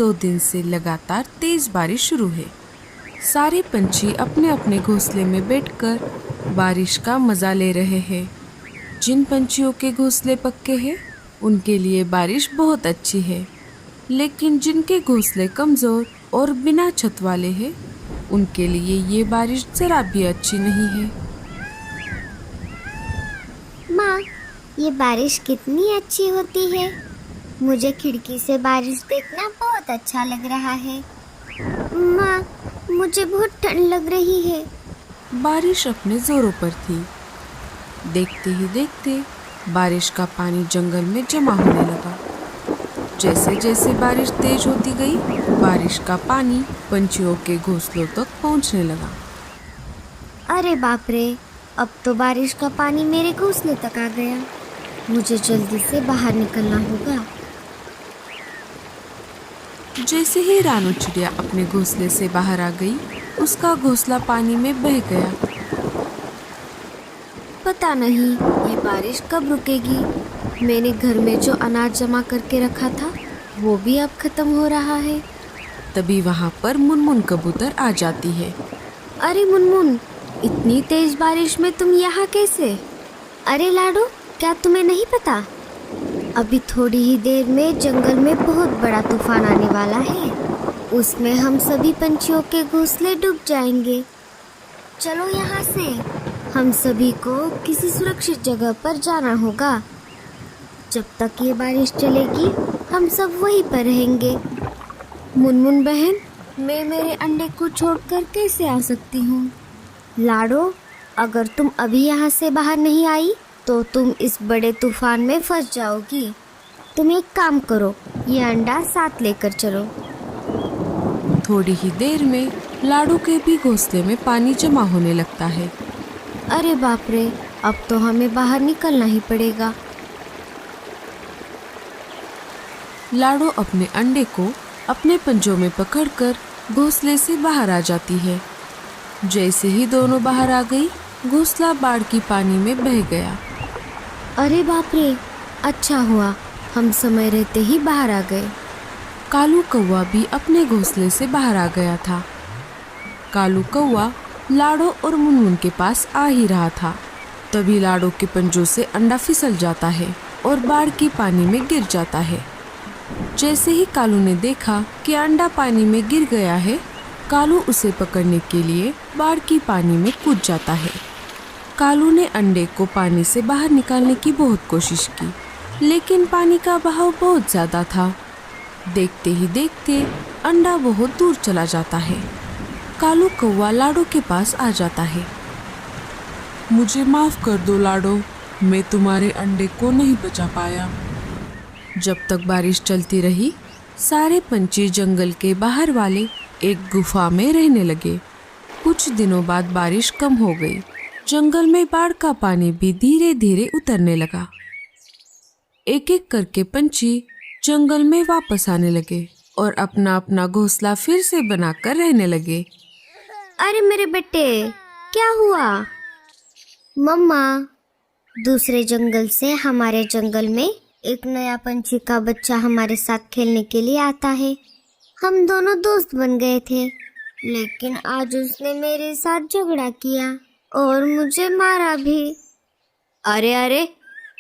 2 दिन से लगातार तेज बारिश शुरू है। सारे पंछी अपने अपने घोंसले में बैठकर बारिश का मजा ले रहे हैं। जिन पंछियों के घोंसले पक्के हैं उनके लिए बारिश बहुत अच्छी है, लेकिन जिनके घोंसले कमजोर और बिना छत वाले हैं उनके लिए ये बारिश जरा भी अच्छी नहीं है। माँ, ये बारिश कितनी अच्छी होती है। मुझे खिड़की से बारिश देखना बहुत अच्छा लग रहा है। माँ, मुझे बहुत ठंड लग रही है। बारिश अपने जोरों पर थी। देखते ही देखते बारिश का पानी जंगल में जमा होने लगा। जैसे जैसे बारिश तेज होती गई, बारिश का पानी पंछियों के घोंसलों तक पहुंचने लगा। अरे बाप रे, अब तो बारिश का पानी मेरे घोंसले तक आ गया। मुझे जल्दी से बाहर निकलना होगा। जैसे ही रानू चिड़िया अपने घोंसले से बाहर आ गई, उसका घोंसला पानी में बह गया। पता नहीं ये बारिश कब रुकेगी। मैंने घर में जो अनाज जमा करके रखा था वो भी अब खत्म हो रहा है। तभी वहाँ पर मुनमुन कबूतर आ जाती है। अरे मुनमुन, इतनी तेज बारिश में तुम यहाँ कैसे? अरे लाडो, क्या तुम्हें नहीं पता? अभी थोड़ी ही देर में जंगल में बहुत बड़ा तूफान आने वाला है। उसमें हम सभी पंछियों के घोंसले डूब जाएंगे। चलो यहाँ से, हम सभी को किसी सुरक्षित जगह पर जाना होगा। जब तक ये बारिश चलेगी हम सब वहीं पर रहेंगे। मुनमुन बहन, मैं मेरे अंडे को छोड़कर कैसे आ सकती हूँ? लाडो, अगर तुम अभी यहाँ से बाहर नहीं आई तो तुम इस बड़े तूफान में फंस जाओगी। तुम एक काम करो, ये अंडा साथ लेकर चलो। थोड़ी ही देर में लाडू के भी घोंसले में पानी जमा होने लगता है। अरे बाप रे, अब तो हमें बाहर निकलना ही पड़ेगा। लाडो अपने अंडे को अपने पंजों में पकड़कर घोंसले से बाहर आ जाती है। जैसे ही दोनों बाहर आ गई, घोंसला बाढ़ की पानी में बह गया। अरे बाप रे, अच्छा हुआ हम समय रहते ही बाहर आ गए। कालू कौवा भी अपने घोंसले से बाहर आ गया था। कालू कौवा लाडो और मुनमुन के पास आ ही रहा था। तभी लाडो के पंजों से अंडा फिसल जाता है और बाढ़ की पानी में गिर जाता है। जैसे ही कालू ने देखा कि अंडा पानी में गिर गया है, कालू उसे पकड़ने के लिए बाढ़ की पानी में कूद जाता है। कालू ने अंडे को पानी से बाहर निकालने की बहुत कोशिश की, लेकिन पानी का बहाव बहुत ज्यादा था। देखते ही देखते अंडा बहुत दूर चला जाता है। कालू कौवा लाडो के पास आ जाता है। मुझे माफ कर दो लाडो, मैं तुम्हारे अंडे को नहीं बचा पाया। जब तक बारिश चलती रही, सारे पंछी जंगल के बाहर वाले एक गुफा में रहने लगे। कुछ दिनों बाद बारिश कम हो गई। जंगल में बाढ़ का पानी भी धीरे धीरे उतरने लगा। एक एक करके पंछी जंगल में वापस आने लगे और अपना अपना घोंसला फिर से बनाकर रहने लगे। अरे मेरे बेटे, क्या हुआ? मम्मा, दूसरे जंगल से हमारे जंगल में एक नया पंछी का बच्चा हमारे साथ खेलने के लिए आता है। हम दोनों दोस्त बन गए थे, लेकिन आज उसने मेरे साथ झगड़ा किया और मुझे मारा भी। अरे अरे,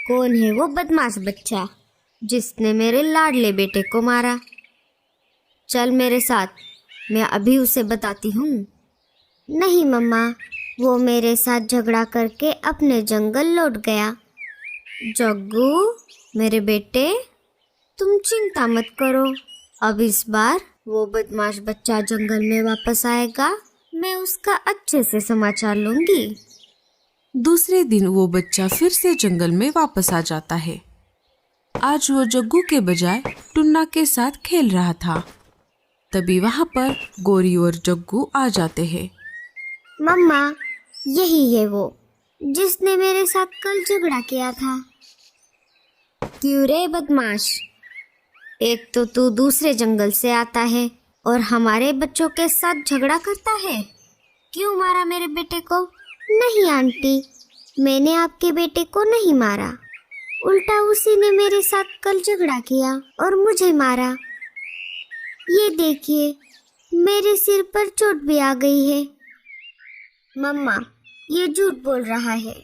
कौन है वो बदमाश बच्चा जिसने मेरे लाडले बेटे को मारा? चल मेरे साथ, मैं अभी उसे बताती हूँ। नहीं मम्मा, वो मेरे साथ झगड़ा करके अपने जंगल लौट गया। जग्गू मेरे बेटे, तुम चिंता मत करो, अब इस बार वो बदमाश बच्चा जंगल में वापस आएगा। मैं उसका अच्छे से समाचार लूंगी। दूसरे दिन वो बच्चा फिर से जंगल में वापस आ जाता है। आज वो जग्गू के बजाय टुन्ना के साथ खेल रहा था। तभी वहाँ पर गोरी और जग्गू आ जाते हैं। मम्मा, यही है वो जिसने मेरे साथ कल झगड़ा किया था। क्यों रे बदमाश, एक तो तू दूसरे जंगल से आता है और हमारे बच्चों के साथ झगड़ा करता है। क्यों मारा मेरे बेटे को? नहीं आंटी, मैंने आपके बेटे को नहीं मारा, उल्टा उसी ने मेरे साथ कल झगड़ा किया और मुझे मारा। ये देखिए, मेरे सिर पर चोट भी आ गई है। मम्मा, ये झूठ बोल रहा है।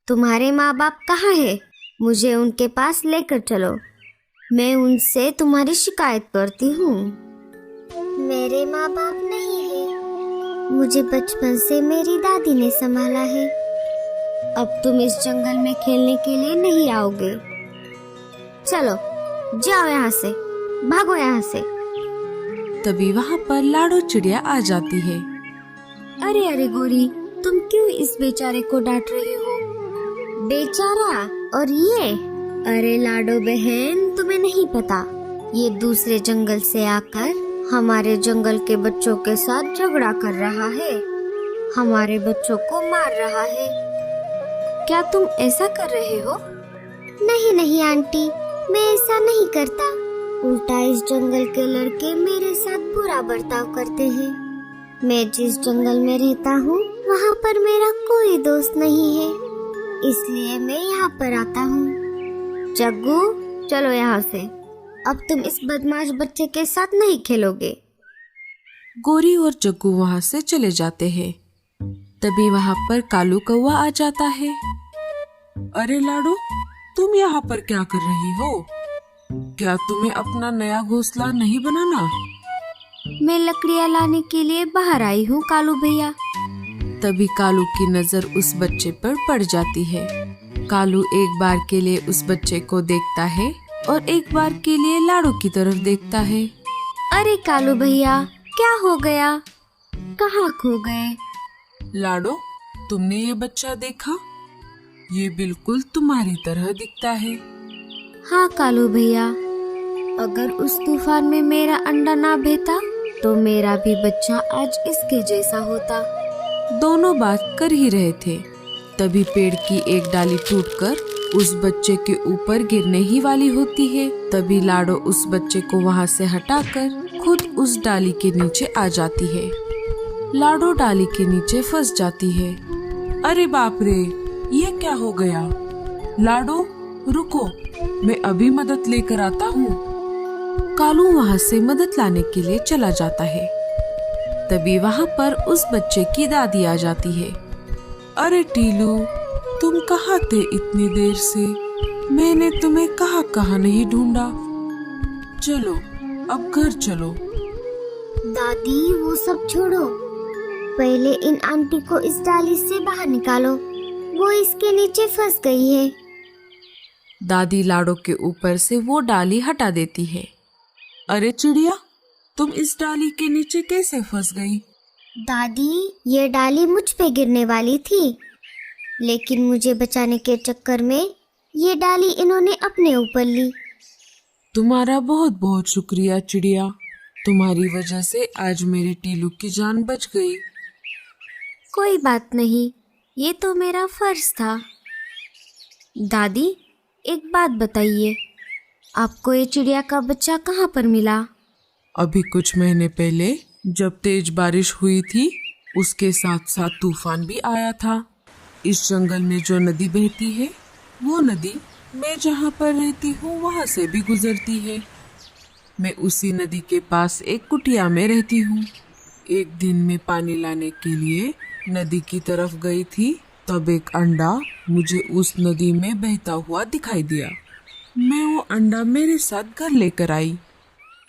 तुम्हारे माँ बाप कहाँ है? मुझे उनके पास लेकर चलो, मैं उनसे तुम्हारी शिकायत करती हूँ। मेरे माँ बाप नहीं है, मुझे बचपन से मेरी दादी ने संभाला है। अब तुम इस जंगल में खेलने के लिए नहीं आओगे। चलो जाओ यहाँ से, भागो यहाँ से। तभी वहाँ पर लाडो चिड़िया आ जाती है। अरे अरे गोरी, तुम क्यों इस बेचारे को डांट रही हो? बेचारा और ये? अरे लाडो बहन, तुम्हें नहीं पता, ये दूसरे जंगल से आकर हमारे जंगल के बच्चों के साथ झगड़ा कर रहा है, हमारे बच्चों को मार रहा है। क्या तुम ऐसा कर रहे हो? नहीं नहीं आंटी, मैं ऐसा नहीं करता। उल्टा इस जंगल के लड़के मेरे साथ बुरा बर्ताव करते हैं। मैं जिस जंगल में रहता हूँ वहाँ पर मेरा कोई दोस्त नहीं है, इसलिए मैं यहाँ पर आता हूँ। जग्गू, चलो यहाँ से, अब तुम इस बदमाश बच्चे के साथ नहीं खेलोगे। गोरी और जग्गू वहाँ से चले जाते हैं। तभी वहाँ पर कालू कौवा आ जाता है। अरे लाडो, तुम यहाँ पर क्या कर रही हो? क्या तुम्हें अपना नया घोंसला नहीं बनाना? मैं लकड़ियाँ लाने के लिए बाहर आई हूँ कालू भैया। तभी कालू की नजर उस बच्चे पर पड़ जाती है। कालू एक बार के लिए उस बच्चे को देखता है और एक बार के लिए लाडो की तरफ देखता है। अरे कालू भैया, क्या हो गया? कहाँ खो गए? लाडो, तुमने ये बच्चा देखा? ये बिल्कुल तुम्हारी तरह दिखता है। हाँ कालू भैया, अगर उस तूफान में मेरा अंडा ना बहता तो मेरा भी बच्चा आज इसके जैसा होता। दोनों बात कर ही रहे थे, तभी पेड़ की एक डाली टूटकर उस बच्चे के ऊपर गिरने ही वाली होती है। तभी लाडो उस बच्चे को वहाँ से हटाकर खुद उस डाली के नीचे आ जाती है। लाडो डाली के नीचे फंस जाती है। अरे बाप रे, ये क्या हो गया? लाडो रुको, मैं अभी मदद लेकर आता हूँ। कालू वहाँ से मदद लाने के लिए चला जाता है। तभी वहाँ पर उस बच्चे की दादी आ जाती है। अरे टीलू, तुम कहाँ थे इतनी देर से? मैंने तुम्हें कहाँ नहीं ढूंढा। चलो अब घर चलो। दादी, वो सब छोड़ो, पहले इन आंटी को इस डाली से बाहर निकालो, वो इसके नीचे फंस गई है। दादी लाडो के ऊपर से वो डाली हटा देती है। अरे चिड़िया, तुम इस डाली के नीचे कैसे फंस गई? दादी, ये डाली मुझ पे गिरने वाली थी, लेकिन मुझे बचाने के चक्कर में ये डाली इन्होंने अपने ऊपर ली। तुम्हारा बहुत बहुत शुक्रिया चिड़िया, तुम्हारी वजह से आज मेरे टीलू की जान बच गई। कोई बात नहीं, ये तो मेरा फर्ज था। दादी, एक बात बताइए, आपको ये चिड़िया का बच्चा कहाँ पर मिला? अभी कुछ महीने पहले जब तेज बारिश हुई थी, उसके साथ साथ तूफान भी आया था। इस जंगल में जो नदी बहती है, वो नदी मैं जहाँ पर रहती हूँ वहाँ से भी गुजरती है। मैं उसी नदी के पास एक कुटिया में रहती हूँ। एक दिन मैं पानी लाने के लिए नदी की तरफ गई थी, तब एक अंडा मुझे उस नदी में बहता हुआ दिखाई दिया। मैं वो अंडा मेरे साथ घर लेकर आई।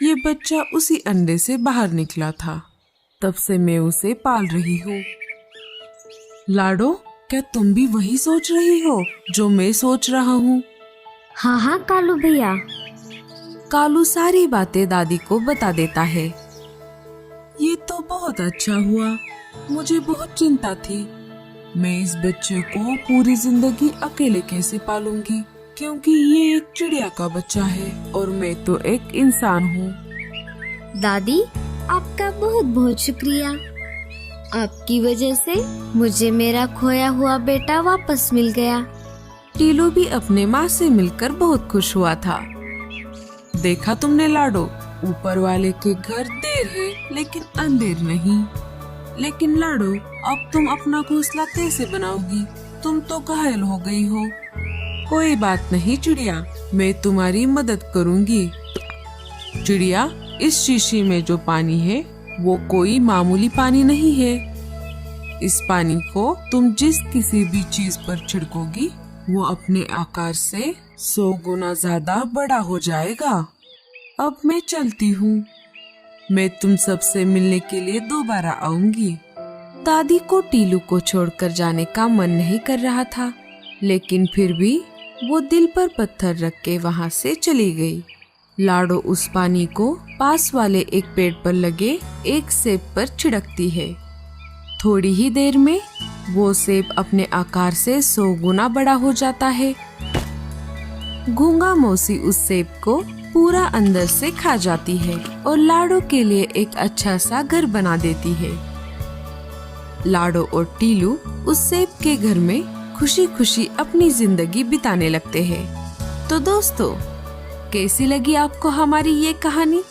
ये बच्चा उसी अंडे से बाहर निकला था, तब से मैं उसे पाल रही हूँ। लाडो, क्या तुम भी वही सोच रही हो जो मैं सोच रहा हूँ? हाँ हाँ कालू भैया। कालू सारी बातें दादी को बता देता है। ये तो बहुत अच्छा हुआ, मुझे बहुत चिंता थी। मैं इस बच्चे को पूरी जिंदगी अकेले कैसे पालूंगी, क्योंकि ये एक चिड़िया का बच्चा है और मैं तो एक इंसान हूँ। दादी, आपका बहुत बहुत शुक्रिया। आपकी वजह से मुझे मेरा खोया हुआ बेटा वापस मिल गया। टीलू भी अपने माँ से मिलकर बहुत खुश हुआ था। देखा तुमने लाडो, ऊपर वाले के घर देर है लेकिन अंधेर नहीं। लेकिन लाडो, अब तुम अपना घोंसला कैसे बनाओगी? तुम तो घायल हो गई हो। कोई बात नहीं चिड़िया, मैं तुम्हारी मदद करूंगी। चिड़िया, इस शीशी में जो पानी है वो कोई मामूली पानी नहीं है। इस पानी को तुम जिस किसी भी चीज पर छिड़कोगी वो अपने आकार से 100 गुना ज्यादा बड़ा हो जाएगा। अब मैं चलती हूँ। मैं तुम सबसे मिलने के लिए दोबारा आऊंगी। दादी को टीलू को छोड़कर जाने का मन नहीं कर रहा था, लेकिन फिर भी वो दिल पर पत्थर रख के वहाँ से चली गई। लाडो उस पानी को पास वाले एक पेड़ पर लगे एक सेब पर छिड़कती है। थोड़ी ही देर में वो सेब अपने आकार से 100 गुना बड़ा हो जाता है। गूंगा मौसी उस सेब को पूरा अंदर से खा जाती है और लाडो के लिए एक अच्छा सा घर बना देती है। लाडो और टीलू उस सेब के घर में खुशी खुशी अपनी जिंदगी बिताने लगते हैं। तो दोस्तों, कैसी लगी आपको हमारी ये कहानी?